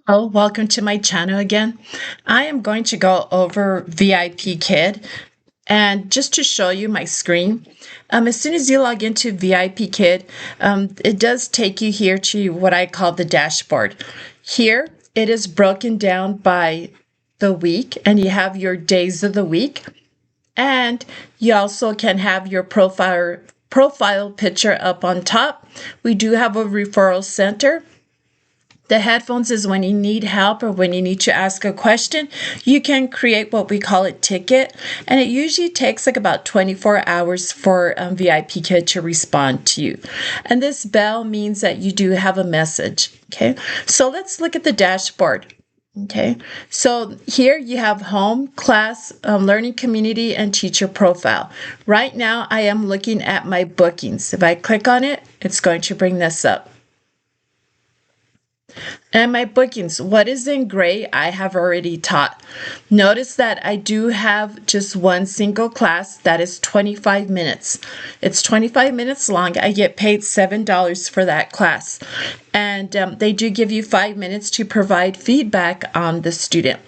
Hello, welcome to my channel again. I am going to go over VIPKid, and just to show you my screen, as soon as you log into VIPKid, it does take you here to what I call the dashboard. Here, it is broken down by the week, and you have your days of the week, and you also can have your profile picture up on top. We do have a referral center. The headphones is when you need help or when you need to ask a question. You can create what we call a ticket, and it usually takes like about 24 hours for VIPKid to respond to you. And this bell means that you do have a message. Okay, so let's look at the dashboard. Okay, so here you have home, class, learning community, and teacher profile. Right now I am looking at my bookings. If I click on it, it's going to bring this up. And my bookings, what is in gray, I have already taught. Notice that I do have just one single class that is 25 minutes. It's 25 minutes long. I get paid $7 for that class. And they do give you 5 minutes to provide feedback on the student.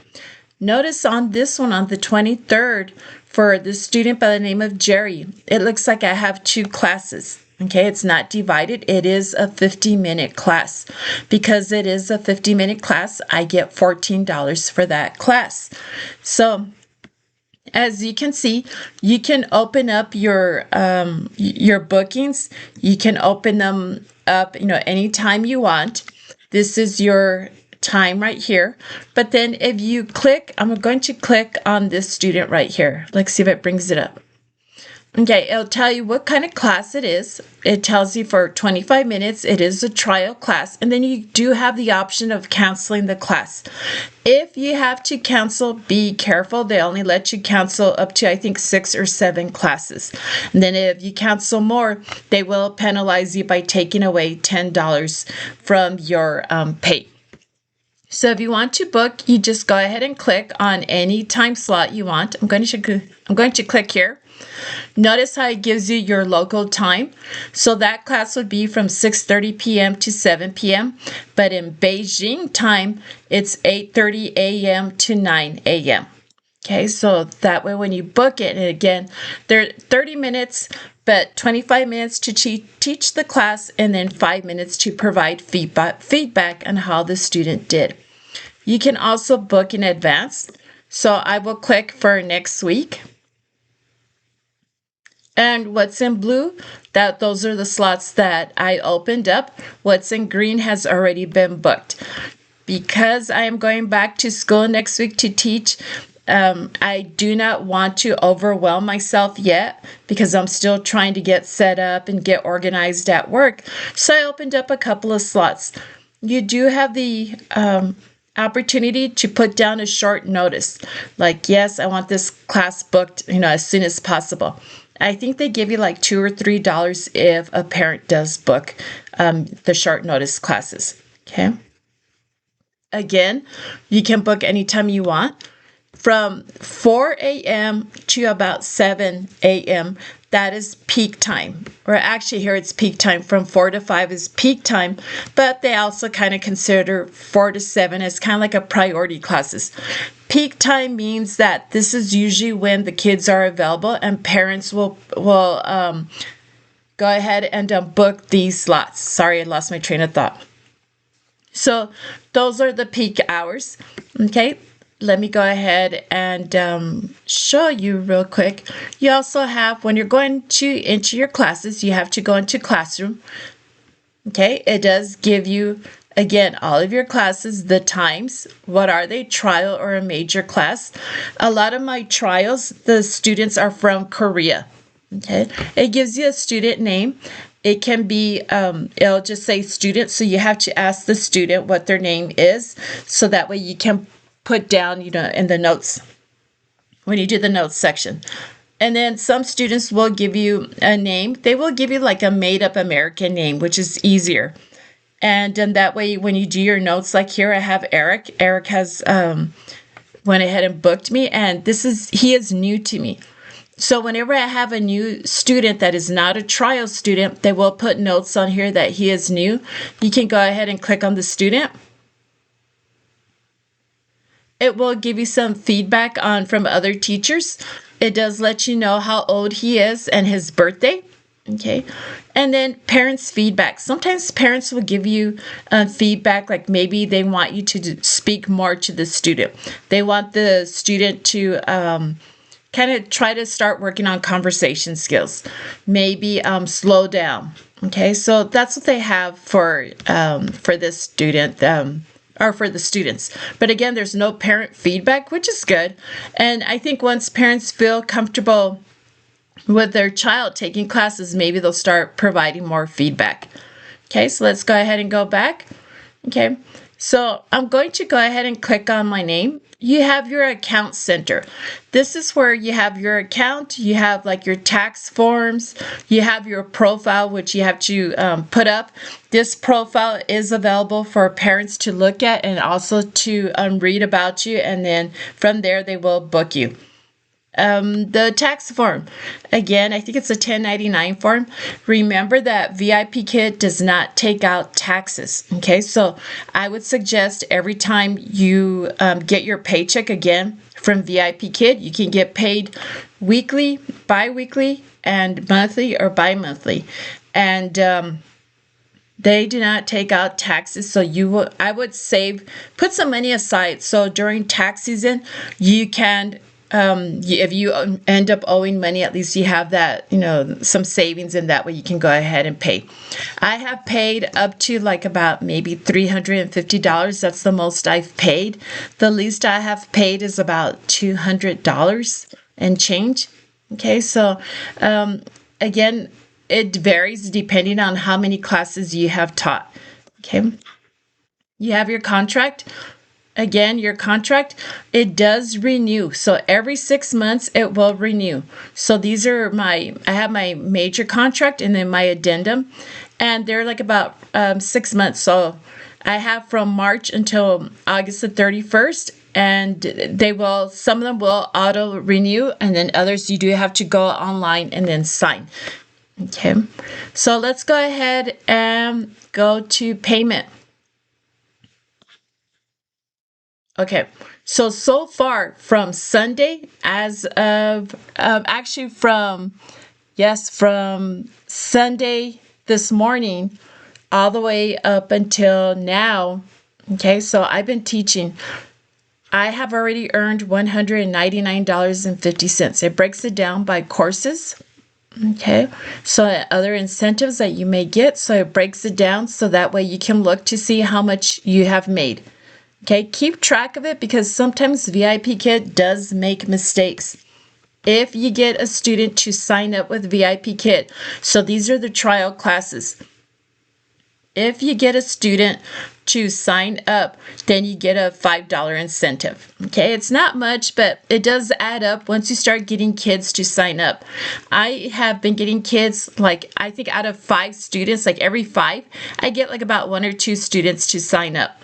Notice on this one, on the 23rd, for the student by the name of Jerry, it looks like I have 2 classes. Okay, it's not divided. It is a 50-minute class. Because it is a 50-minute class, I get $14 for that class. So, as you can see, you can open up your bookings. You can open them up, anytime you want. This is your time right here. But then if you click, I'm going to click on this student right here. Let's see if it brings it up. Okay, it'll tell you what kind of class it is. It tells you for 25 minutes, it is a trial class. And then you do have the option of canceling the class. If you have to cancel, be careful. They only let you cancel up to, I think, 6 or 7 classes. And then if you cancel more, they will penalize you by taking away $10 from your pay. So if you want to book, you just go ahead and click on any time slot you want. I'm going to click here. Notice how it gives you your local time. So that class would be from 6:30 p.m. to 7 p.m. But in Beijing time, it's 8:30 a.m. to 9 a.m. Okay, so that way when you book it, and again, they're 30 minutes, but 25 minutes to teach the class, and then 5 minutes to provide feedback on how the student did. You can also book in advance. So I will click for next week. And what's in blue, those are the slots that I opened up. What's in green has already been booked. Because I am going back to school next week to teach, I do not want to overwhelm myself yet because I'm still trying to get set up and get organized at work. So I opened up a couple of slots. You do have the opportunity to put down a short notice. Like, yes, I want this class booked, as soon as possible. I think they give you like $2 or $3 if a parent does book the short notice classes. Okay. Again, you can book anytime you want. From 4 a.m. to about 7 a.m., that is peak time. Or actually here it's peak time. From 4 to 5 is peak time, but they also kind of consider 4 to 7 as kind of like a priority classes. Peak time means that this is usually when the kids are available and parents will go ahead and book these slots. Sorry, I lost my train of thought. So those are the peak hours. Okay. Let me go ahead and show you real quick. You also have, when you're going to enter your classes, you have to go into Classroom. Okay, it does give you, again, all of your classes, the times, what are they, trial or a major class. A lot of my trials, the students are from Korea. Okay, it gives you a student name. It can be, it'll just say student, so you have to ask the student what their name is, so that way you can put down, in the notes, when you do the notes section. And then some students will give you a name. They will give you like a made-up American name, which is easier. And then that way, when you do your notes, like here I have Eric. Eric has went ahead and booked me, and he is new to me. So whenever I have a new student that is not a trial student, they will put notes on here that he is new. You can go ahead and click on the student. it will give you some feedback on from other teachers. It does let you know how old he is and his birthday. Okay. And then parents' feedback. Sometimes parents will give you feedback, like maybe they want you to speak more to the student. They want the student to kind of try to start working on conversation skills. Maybe slow down. Okay. So that's what they have for this student. Or for the students. But again, there's no parent feedback, which is good. And I think once parents feel comfortable with their child taking classes, maybe they'll start providing more feedback. Okay, so let's go ahead and go back. Okay, so I'm going to go ahead and click on my name. You have your account center. This is where you have your account. You have like your tax forms. You have your profile, which you have to put up. This profile is available for parents to look at and also to read about you. And then from there, they will book you. The tax form, again, I think it's a 1099 form. Remember that VIPKid does not take out taxes. Okay, so I would suggest every time you get your paycheck again from VIPKid, you can get paid weekly, bi-weekly, and monthly or bi-monthly. And they do not take out taxes, so I would put some money aside. So during tax season, you can. If you end up owing money, at least you have that, some savings, and that way you can go ahead and pay. I have paid up to like about maybe $350. That's the most I've paid. The least I have paid is about $200 and change. Okay, so again, it varies depending on how many classes you have taught. Okay, you have your contract. Again, your contract, it does renew. So every 6 months, it will renew. So these are I have my major contract and then my addendum, and they're like about 6 months. So I have from March until August the 31st, and some of them will auto renew, and then others you do have to go online and then sign. Okay, so let's go ahead and go to payment. Okay, so far from Sunday, as of from Sunday this morning all the way up until now. Okay, so I've been teaching. I have already earned $199.50. It breaks it down by courses. Okay, so other incentives that you may get. So it breaks it down so that way you can look to see how much you have made. Okay, keep track of it because sometimes VIPKid does make mistakes. If you get a student to sign up with VIPKid, so these are the trial classes. If you get a student to sign up, then you get a $5 incentive. Okay, it's not much, but it does add up once you start getting kids to sign up. I have been getting kids, like I think out of 5 students, like every 5, I get like about 1 or 2 students to sign up.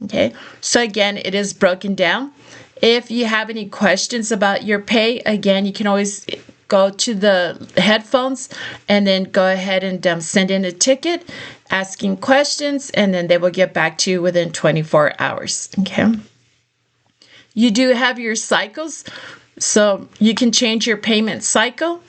Okay, so again, it is broken down. If you have any questions about your pay, again, you can always go to the headphones and then go ahead and send in a ticket asking questions, and then they will get back to you within 24 hours. Okay, you do have your cycles, so you can change your payment cycle.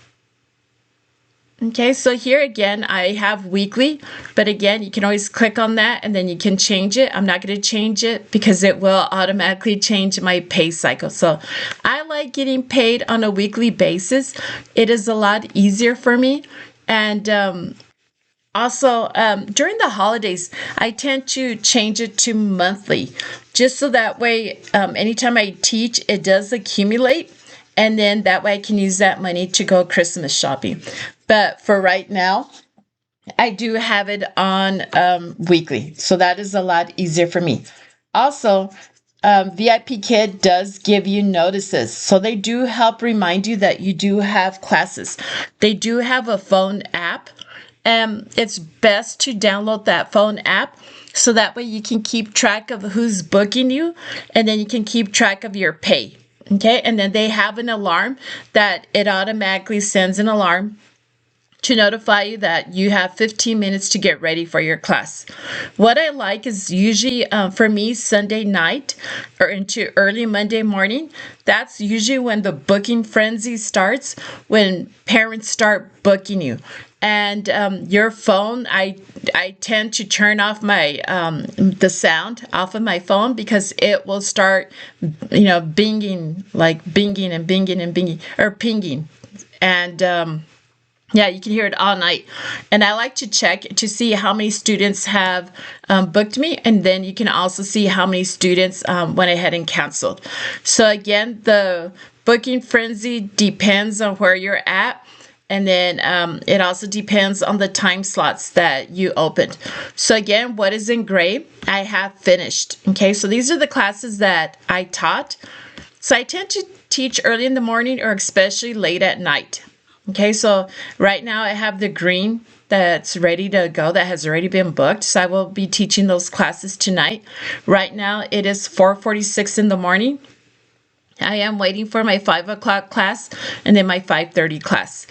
Okay, so here again, I have weekly, but again, you can always click on that and then you can change it. I'm not going to change it because it will automatically change my pay cycle. So I like getting paid on a weekly basis. It is a lot easier for me. And also, during the holidays, I tend to change it to monthly, just so that way, anytime I teach, it does accumulate. And then that way I can use that money to go Christmas shopping. But for right now, I do have it on weekly. So that is a lot easier for me. Also, VIPKid does give you notices. So they do help remind you that you do have classes. They do have a phone app. It's best to download that phone app so that way you can keep track of who's booking you, and then you can keep track of your pay. Okay, and then they have an alarm that it automatically sends an alarm to notify you that you have 15 minutes to get ready for your class. What I like is usually for me Sunday night or into early Monday morning. That's usually when the booking frenzy starts, when parents start booking you. And your phone, I tend to turn off my the sound off of my phone because it will start, binging, like binging and binging and binging, or pinging. And yeah, you can hear it all night. And I like to check to see how many students have booked me. And then you can also see how many students went ahead and canceled. So again, the booking frenzy depends on where you're at. And then it also depends on the time slots that you opened. So again, what is in gray, I have finished. Okay, so these are the classes that I taught. So I tend to teach early in the morning or especially late at night. Okay, so right now I have the green that's ready to go, that has already been booked. So I will be teaching those classes tonight. Right now it is 4:46 in the morning. I am waiting for my 5 o'clock class and then my 5:30 class.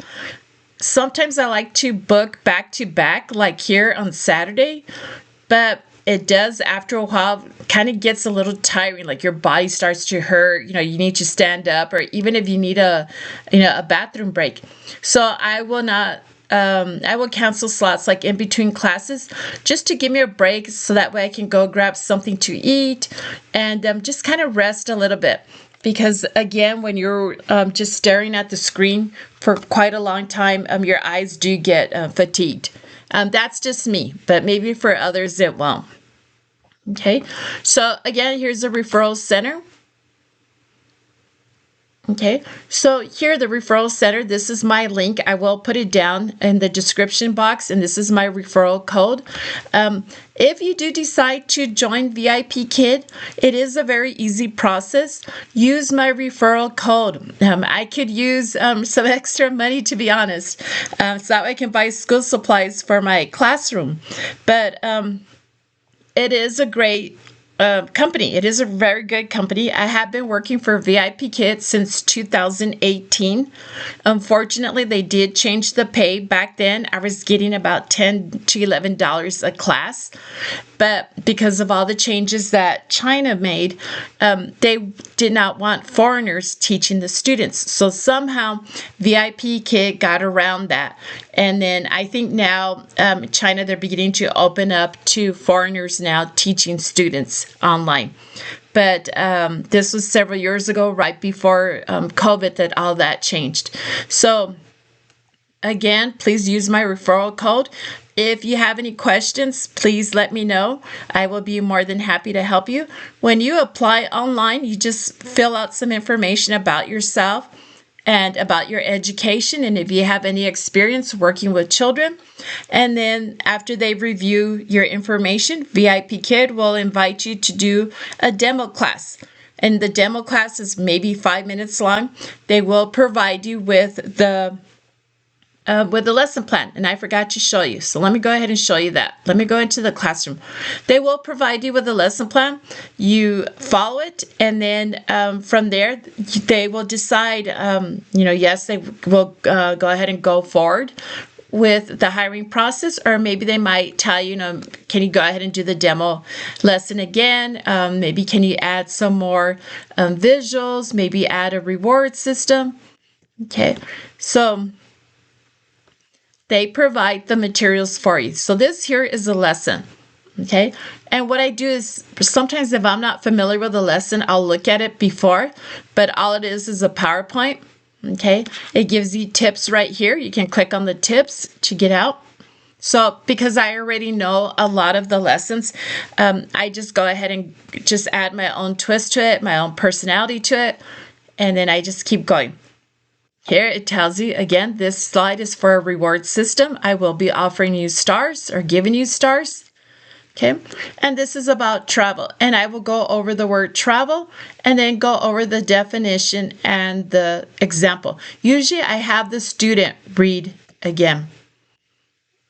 Sometimes I like to book back to back, like here on Saturday, but it does after a while kind of gets a little tiring, like your body starts to hurt, you need to stand up, or even if you need a bathroom break. So I will cancel slots like in between classes just to give me a break, so that way I can go grab something to eat and just kind of rest a little bit. Because again, when you're just staring at the screen for quite a long time, your eyes do get fatigued. That's just me, but maybe for others it won't. Okay, so again, here's the referral center. Okay, so here, the referral center, this is my link. I will put it down in the description box, and this is my referral code. If you do decide to join VIPKID, it is a very easy process. Use my referral code. I could use some extra money, to be honest, so that way I can buy school supplies for my classroom. But it is a great company. It is a very good company. I have been working for VIPKID since 2018. Unfortunately, they did change the pay. Back then, I was getting about $10 to $11 a class. But because of all the changes that China made, they did not want foreigners teaching the students. So somehow VIPKID got around that. And then I think now China, they're beginning to open up to foreigners now teaching students online. But this was several years ago, right before COVID, that all that changed. So again, please use my referral code. If you have any questions, please let me know. I will be more than happy to help you. When you apply online, you just fill out some information about yourself and about your education, and if you have any experience working with children. And then after they review your information, VIPKID will invite you to do a demo class. And the demo class is maybe 5 minutes long. They will provide you with the lesson plan, and I forgot to show you. So let me go ahead and show you that. Let me go into the classroom. They will provide you with a lesson plan. You follow it, and then from there, they will decide, yes, they will go ahead and go forward with the hiring process, or maybe they might tell you, can you go ahead and do the demo lesson again? Maybe can you add some more visuals, maybe add a reward system? Okay, so they provide the materials for you. So this here is a lesson, okay? And what I do is sometimes if I'm not familiar with a lesson, I'll look at it before, but all it is a PowerPoint, okay? It gives you tips right here. You can click on the tips to get out. So because I already know a lot of the lessons, I just go ahead and just add my own twist to it, my own personality to it, and then I just keep going. Here it tells you, again, this slide is for a reward system. I will be offering you stars or giving you stars. Okay, and this is about travel. And I will go over the word travel and then go over the definition and the example. Usually I have the student read again.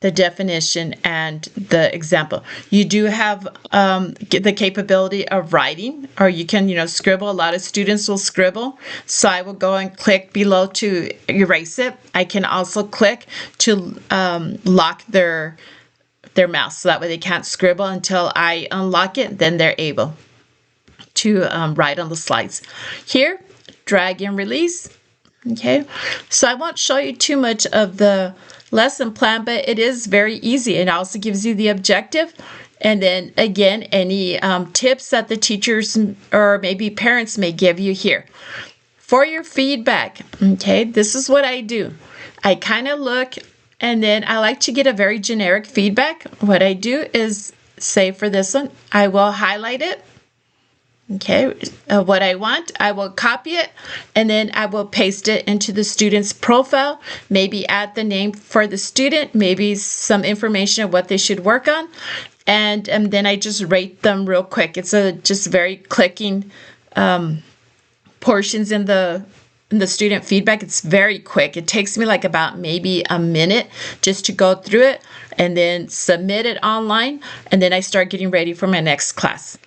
the definition and the example. You do have the capability of writing, or you can, scribble. A lot of students will scribble. So I will go and click below to erase it. I can also click to lock their mouse, so that way they can't scribble until I unlock it. Then they're able to write on the slides. Here, drag and release. Okay, so I won't show you too much of the lesson plan, but it is very easy. It also gives you the objective, and then again, any tips that the teachers or maybe parents may give you here. For your feedback, okay, this is what I do. I kind of look, and then I like to get a very generic feedback. What I do is, say for this one, I will highlight it. Okay, what I want, I will copy it, and then I will paste it into the student's profile, maybe add the name for the student, maybe some information of what they should work on, and then I just rate them real quick. It's just very clicking portions in the student feedback. It's very quick. It takes me like about maybe a minute just to go through it and then submit it online, and then I start getting ready for my next class.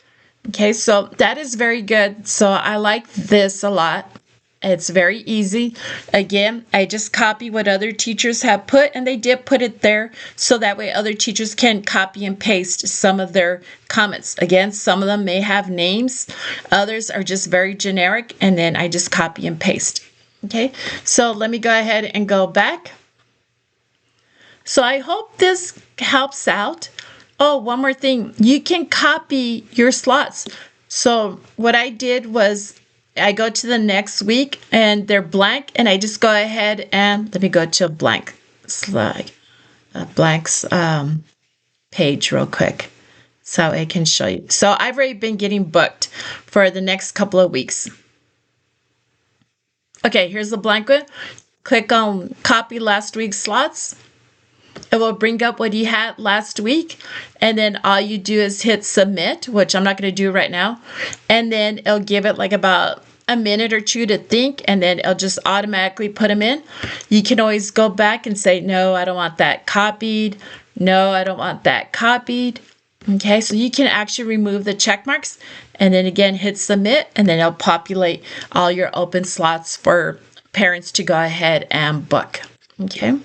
Okay, so that is very good. So I like this a lot. It's very easy. Again, I just copy what other teachers have put, and they did put it there so that way other teachers can copy and paste some of their comments. Again, some of them may have names, others are just very generic, and then I just copy and paste. Okay, so let me go ahead and go back. So I hope this helps out. Oh, one more thing. You can copy your slots. So what I did was I go to the next week and they're blank, and I just go ahead and let me go to a blank slide, a blank page real quick so I can show you. So I've already been getting booked for the next couple of weeks. Okay, here's the blank one. Click on copy last week's slots. It will bring up what you had last week, and then all you do is hit submit, which I'm not going to do right now, and then it'll give it like about a minute or two to think, and then it'll just automatically put them in. You can always go back and say, no, I don't want that copied. No, I don't want that copied. Okay, so you can actually remove the check marks, and then again hit submit, and then it'll populate all your open slots for parents to go ahead and book. Okay,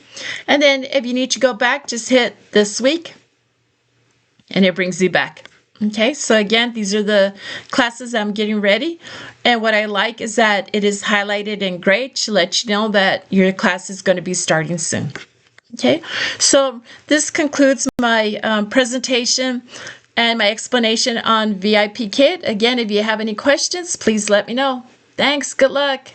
and then if you need to go back, just hit this week and it brings you back. Okay, so again, these are the classes I'm getting ready, and what I like is that it is highlighted in gray to let you know that your class is going to be starting soon. Okay, so this concludes my presentation and my explanation on VIPKID. Again, if you have any questions, please let me know. Thanks, good luck.